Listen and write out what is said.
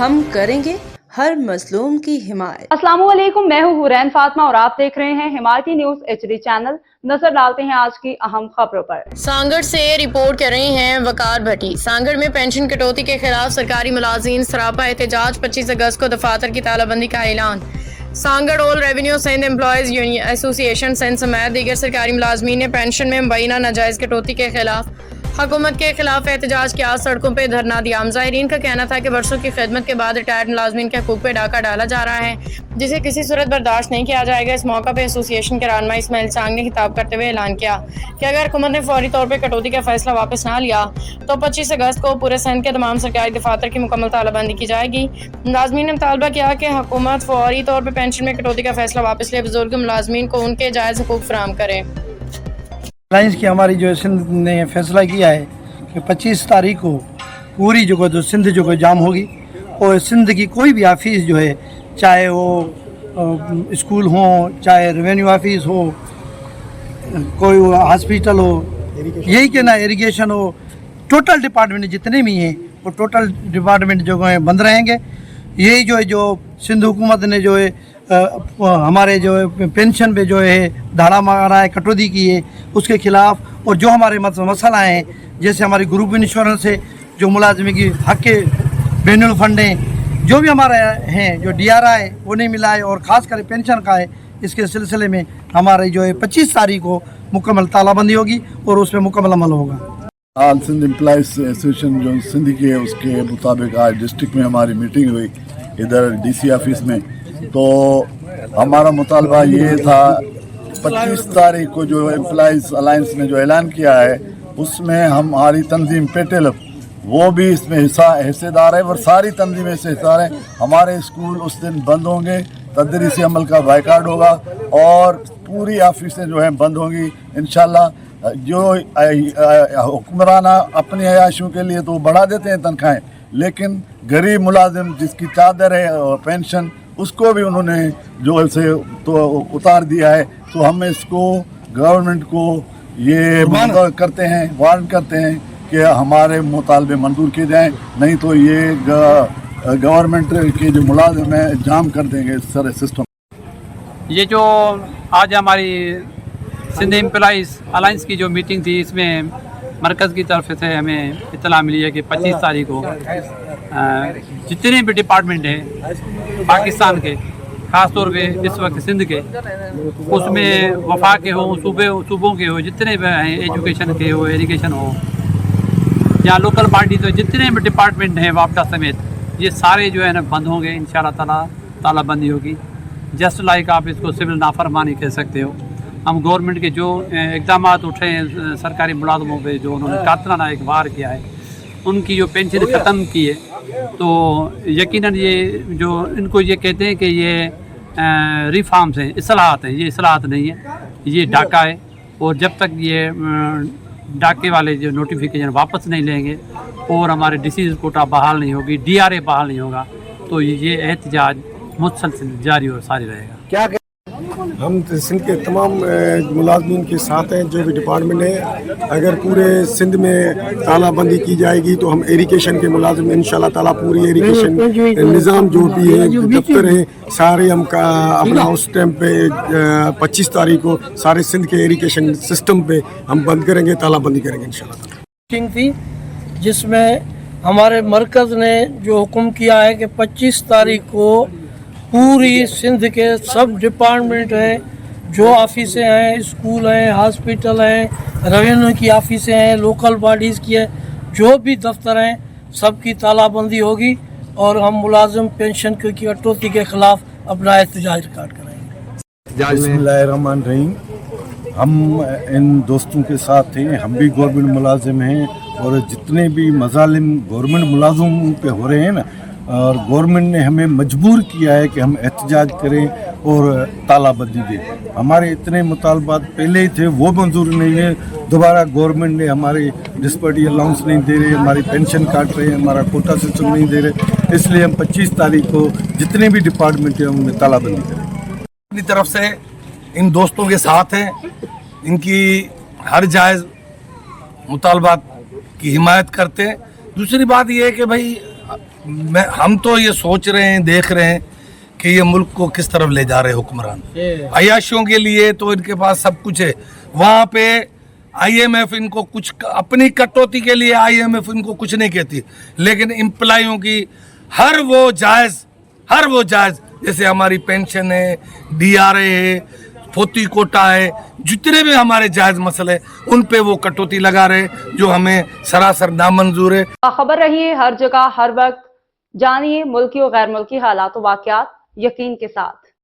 हम करेंगे हर मजलूम की हिमायत। अस्सलाम वालेकुम, मैं हूँ हुरैन फातिमा और आप देख रहे हैं हिमायती न्यूज HD चैनल। नजर डालते हैं आज की अहम खबरों पर। सांगड़ से रिपोर्ट कर रही हैं वकार भट्टी। सांगड़ में पेंशन कटौती के खिलाफ सरकारी मुलाजिम सरापा एहतजाज। 25 अगस्त को दफातर की तालाबंदी का ऐलान। Sanghar all revenue Sindh employees association Sindh समेत दीगर सरकारी मुलाजमीन ने पेंशन में मुबैना नाजायज कटौती के खिलाफ हुकूमत के खिलाफ एहतजाज किया। सड़कों पर धरना दिया। मुजाहिरीन का कहना था कि वर्षों की खिदमत के बाद रिटायर्ड मुलाजमीन के हकूक पे डाका डाला जा रहा है, जिसे किसी सूरत बर्दाश्त नहीं किया जाएगा। इस मौका पर एसोसिएशन के रहनुमा इस्माइल सांग ने खिताब करते हुए ऐलान किया कि अगर हुकूमत ने फौरी तौर पर कटौती का फैसला वापस ना लिया तो 25 अगस्त को पूरे सिंध के तमाम सरकारी दफातर की मुकम्मल तालाबंदी की जाएगी। मुलाजमीन ने मुतालबा किया कि हुकूमत फौरी तौर पर पेंशन में कटौती का फैसला वापस ले बुजुर्ग मुलाजमीन को उनके जायज़ हकूक फराहम करे। लाइन्स की हमारी जो सिंध ने फैसला किया है कि 25 तारीख को पूरी जो सिंध जो जाम होगी और सिंध की कोई भी ऑफिस जो है, चाहे वो स्कूल हो, चाहे रेवेन्यू ऑफिस हो, कोई हॉस्पिटल हो, यही के ना इरिगेशन हो, टोटल डिपार्टमेंट जितने भी हैं वो टोटल डिपार्टमेंट जो है बंद रहेंगे। यही जो सिंध हुकूमत ने जो है हमारे जो पेंशन पे जो है धाड़ा मारा है, कटौती की है, उसके खिलाफ। और जो हमारे मसला हैं, जैसे हमारी ग्रुप इंश्योरेंस है, जो मुलाजमी की हक के बैनुल फंड हैं, जो भी हमारे हैं, जो DRI वो नहीं मिला है, और ख़ास कर पेंशन का है, इसके सिलसिले में हमारे जो है 25 तारीख को मुकम्मल तालाबंदी होगी और उस पर मुकम्मल अमल होगा। ऑल सिंध एम्प्लॉयज एसोसिएशन जो सिंध की है उसके मुताबिक आज डिस्ट्रिक्ट में हमारी मीटिंग हुई इधर DC ऑफिस में। तो हमारा मुतालबा ये था 25 तारीख को जो एम्प्लॉयज अलायंस ने जो ऐलान किया है उसमें हमारी तंजीम पेटेल वो भी इसमें हिस्सेदार है और सारी तंजीमें से हिस्सेदार है। हमारे स्कूल उस दिन बंद होंगे, तदरीसी अमल का बाइकाट होगा और पूरी ऑफिसें जो हैं बंद होंगी इंशाल्लाह। जो हुक्मराना अपनी अयाशियों के लिए तो बढ़ा देते हैं तनख्वाहें, लेकिन गरीब मुलाजिम जिसकी चादर है पेंशन उसको भी उन्होंने जो से तो उतार दिया है। तो हम इसको गवर्नमेंट को ये वार्न करते हैं कि हमारे मुतालबे मंजूर किए जाएं, नहीं तो ये गवर्नमेंट के जो मुलाजिम हैं जाम कर देंगे सारे सिस्टम। ये जो आज हमारी सिंध एम्प्लॉइज अलायंस की जो मीटिंग थी, इसमें मरकज़ की तरफ से हमें इत्तला मिली है कि 25 तारीख को जितने भी डिपार्टमेंट हैं पाकिस्तान के, ख़ास तौर पे इस वक्त सिंध के, उसमें वफा के हो, सूबों के हो, जितने भी हैं, एजुकेशन के हो, इरिगेशन हो, या लोकल पार्टी तो जितने भी डिपार्टमेंट हैं वापडा समेत, ये सारे जो है ना बंद होंगे इंशाल्लाह ताला। तालाबंदी होगी। जस्ट लाइक आप इसको सिविल नाफरमानी कह सकते हो। हम गवर्नमेंट के जो इक़दाम उठे हैं सरकारी मुलाजमों पे, जो उन्होंने कातलाना एक वार किया है, उनकी जो पेंशन ख़त्म की है, तो यकीनन ये जो इनको ये कहते हैं कि ये रिफॉर्म्स हैं, इस्लाहात हैं, ये इस्लाहात नहीं है, ये डाका है। और जब तक ये डाके वाले जो नोटिफिकेशन वापस नहीं लेंगे और हमारे डिसीज़ कोटा बहाल नहीं होगी, DRA बहाल नहीं होगा, तो ये एहतजाज मुसलसल जारी और सारी रहेगा। क्या हम सिंध के तमाम मुलाजमीन के साथ हैं, जो भी डिपार्टमेंट है। अगर पूरे सिंध में तालाबंदी की जाएगी तो हम इरिगेशन के मुलाजिम इंशाल्लाह ताला पूरी इरिगेशन निज़ाम जो भी है, दफ्तर हैं, सारे हम का अपना उस टाइम पे 25 तारीख को सारे सिंध के इरिगेशन सिस्टम पे हम बंद करेंगे, तालाबंदी करेंगे इंशाल्लाह। मीटिंग थी जिसमें हमारे मरकज़ ने जो हुक्म किया है कि 25 तारीख को पूरी सिंध के सब डिपार्टमेंट हैं, जो ऑफिसें हैं, स्कूल हैं, हॉस्पिटल हैं, रेवेन्यू की ऑफिसें हैं, लोकल बॉडीज़ की है, जो भी दफ्तर हैं, सब की तालाबंदी होगी और हम मुलाजिम पेंशन की कटौती के ख़िलाफ़ अपना एहतजाज रिकॉर्ड कराएंगे। बिस्मिल्लाहिर्रहमानिर्रहीम। हम इन दोस्तों के साथ हैं, हम भी गवर्नमेंट मुलाजिम हैं और जितने भी मजालिम गवर्नमेंट मुलाजिम पे हो रहे हैं ना, और गवर्नमेंट ने हमें मजबूर किया है कि हम एहतजाज करें और तालाबंदी दें। हमारे इतने मुतालबात पहले ही थे, वो मंजूर नहीं है। दोबारा गवर्नमेंट ने हमारे डिस्पर्टी अलाउंस नहीं दे रहे, हमारी पेंशन काट रहे हैं, हमारा कोटा सिस्टम नहीं दे रहे, इसलिए हम 25 तारीख को जितने भी डिपार्टमेंट हैं उनमें तालाबंदी करें। अपनी तरफ से इन दोस्तों के साथ हैं, इनकी हर जायज़ मुतालबात की हिमायत करते हैं। दूसरी बात यह है कि भाई हम तो ये सोच रहे हैं, देख रहे हैं कि ये मुल्क को किस तरफ ले जा रहे हुक्मरान। अयाशियों के लिए तो इनके पास सब कुछ है, वहाँ पे IMF इनको कुछ अपनी कटौती के लिए IMF इनको कुछ नहीं कहती, लेकिन एम्प्लॉयों की हर वो जायज़ जैसे हमारी पेंशन है, DRA है, पोती कोटा है, जितने भी हमारे जायज़ मसले उन पे वो कटौती लगा रहे जो हमें सरासर नामंजूर है। खबर रहिए हर जगह हर वक्त, जानिए मुल्की और गैर मुल्की हालात व वाक़यात यकीन के साथ।